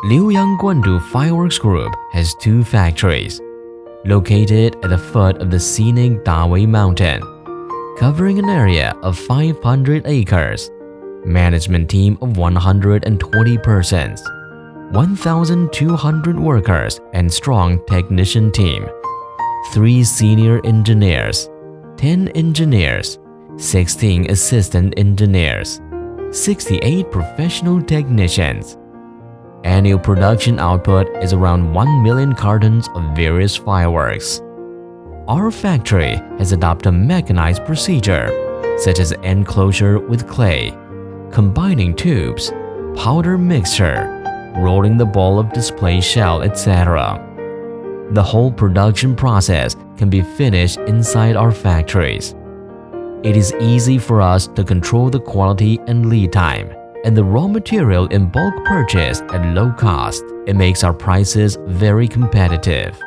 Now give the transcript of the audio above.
Liuyang Guandu Fireworks Group has two factories, located at the foot of the scenic Dawei Mountain, covering an area of 500 acres, management team of 120 persons, 1,200 workers and strong technician team, 3 senior engineers, 10 engineers, 16 assistant engineers, 68 professional technicians. Annual production output is around 1 million cartons of various fireworks. Our factory has adopted a mechanized procedure, such as enclosure with clay, combining tubes, powder mixture, rolling the ball of display shell, etc. The whole production process can be finished inside our factories. It is easy for us to control the quality and lead time, and the raw material in bulk purchase at low cost. It makes our prices very competitive.